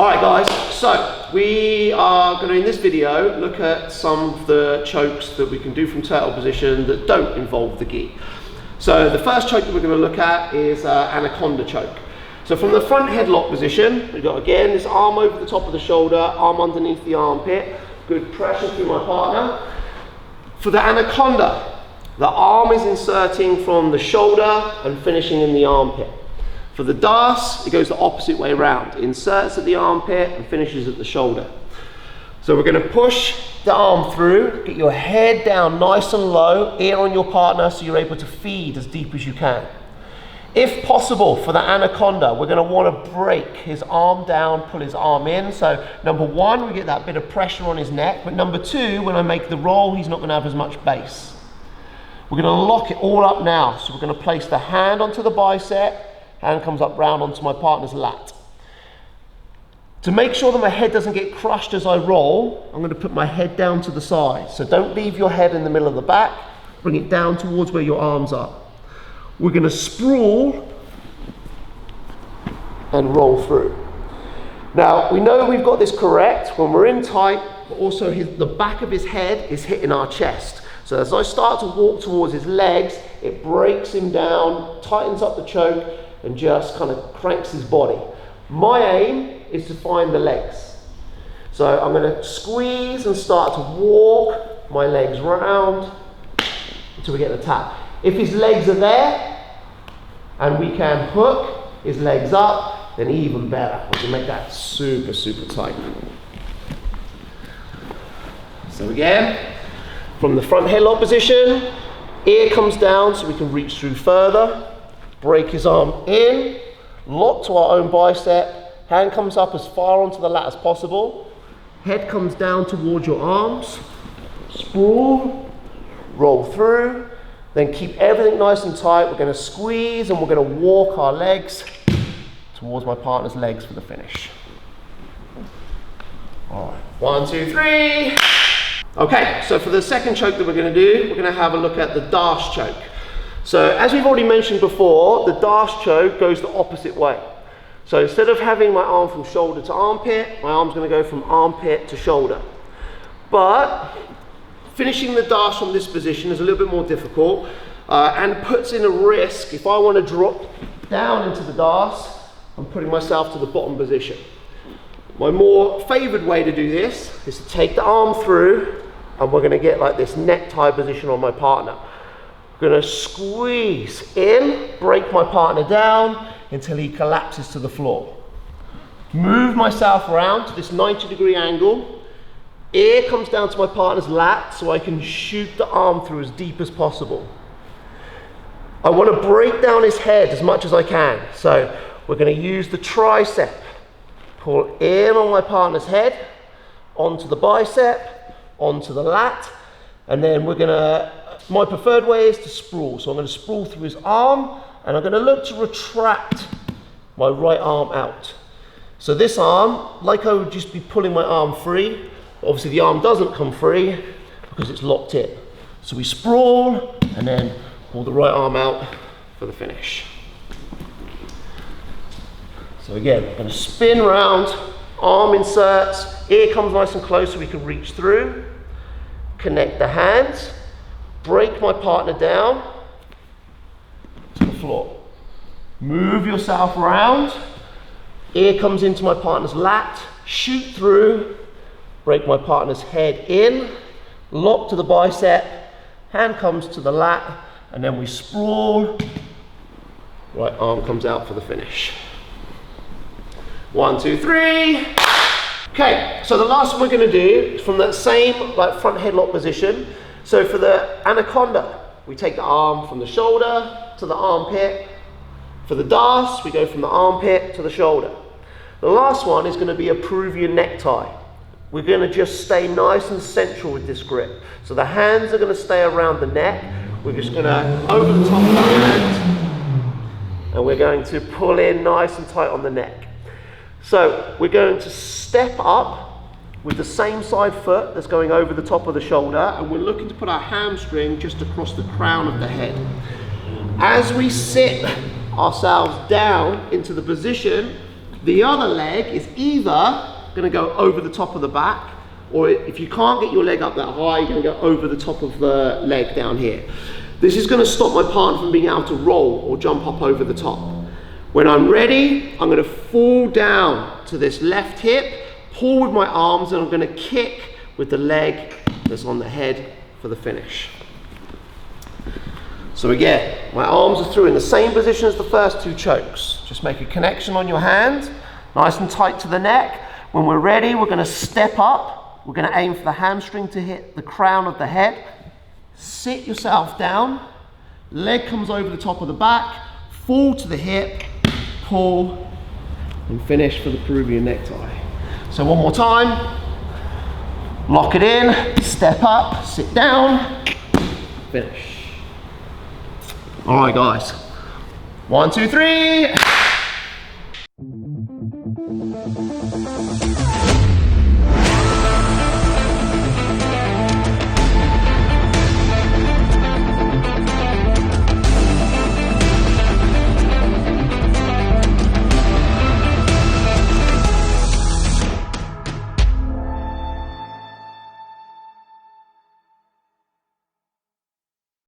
Alright guys, so we are going to, in this video, look at some of the chokes that we can do from turtle position that don't involve the gi. So the first choke that we're going to look at is Anaconda choke. So from the front headlock position, we've got again this arm over the top of the shoulder, arm underneath the armpit, good pressure through my partner. For the Anaconda, the arm is inserting from the shoulder and finishing in the armpit. For the Darce, it goes the opposite way around. It inserts at the armpit and finishes at the shoulder. So we're going to push the arm through, get your head down nice and low, ear on your partner so you're able to feed as deep as you can. If possible, for the Anaconda, we're going to want to break his arm down, pull his arm in. So number one, we get that bit of pressure on his neck. But number two, when I make the roll, he's not going to have as much base. We're going to lock it all up now. So we're going to place the hand onto the bicep, hand comes up round onto my partner's lat. To make sure that my head doesn't get crushed as I roll, I'm going to put my head down to the side. So don't leave your head in the middle of the back, bring it down towards where your arms are. We're going to sprawl and roll through. Now, we know we've got this correct when we're in tight, but also the back of his head is hitting our chest. So as I start to walk towards his legs, it breaks him down, tightens up the choke, and just kind of cranks his body. My aim is to find the legs. So I'm going to squeeze and start to walk my legs round until we get the tap. If his legs are there and we can hook his legs up, then even better. We can make that super, super tight. So again, from the front headlock position, ear comes down so we can reach through further. Break his arm in, lock to our own bicep, hand comes up as far onto the lat as possible, head comes down towards your arms, sprawl, roll through, then keep everything nice and tight. We're going to squeeze and we're going to walk our legs towards my partner's legs for the finish. All right, 1, 2, 3. Okay, so for the second choke that we're going to do, we're going to have a look at the Darce choke. So as we've already mentioned before, the Darce choke goes the opposite way. So instead of having my arm from shoulder to armpit, my arm's going to go from armpit to shoulder. But finishing the Darce from this position is a little bit more difficult and puts in a risk. If I want to drop down into the Darce, I'm putting myself to the bottom position. My more favoured way to do this is to take the arm through and we're going to get like this necktie position on my partner. I'm going to squeeze in, break my partner down until he collapses to the floor. Move myself around to this 90-degree angle. Ear comes down to my partner's lat so I can shoot the arm through as deep as possible. I want to break down his head as much as I can. So we're going to use the tricep. Pull in on my partner's head, onto the bicep, onto the lat, and then we're going to, my preferred way is to sprawl. So I'm going to sprawl through his arm and I'm going to look to retract my right arm out. So this arm, like I would just be pulling my arm free, but obviously the arm doesn't come free because it's locked in. So we sprawl and then pull the right arm out for the finish. So again, I'm going to spin round, arm inserts, ear comes nice and close so we can reach through, connect the hands, break my partner down to the floor. Move yourself around, ear comes into my partner's lat, shoot through, break my partner's head in, lock to the bicep, hand comes to the lat, and then we sprawl, right arm comes out for the finish. 1, 2, 3. Okay, so the last one we're going to do is from that same front headlock position. So for the Anaconda, we take the arm from the shoulder to the armpit. For the Darce, we go from the armpit to the shoulder. The last one is going to be a Peruvian necktie. We're going to just stay nice and central with this grip. So the hands are going to stay around the neck. We're just going to over the top of the hand, and we're going to pull in nice and tight on the neck. So we're going to step up with the same side foot that's going over the top of the shoulder, and we're looking to put our hamstring just across the crown of the head. As we sit ourselves down into the position, The other leg is either gonna go over the top of the back, or if you can't get your leg up that high, you're gonna go over the top of the leg down here. This is gonna stop my partner from being able to roll or jump up over the top. When I'm ready, I'm gonna fall down to this left hip, pull with my arms, and I'm gonna kick with the leg that's on the head for the finish. So again, my arms are through in the same position as the first two chokes. Just make a connection on your hand, nice and tight to the neck. When we're ready, we're gonna step up. We're gonna aim for the hamstring to hit the crown of the head. Sit yourself down, leg comes over the top of the back, fall to the hip, pull, and finish for the Peruvian necktie. So one more time, lock it in, step up, sit down, finish. All right, guys. 1, 2, 3.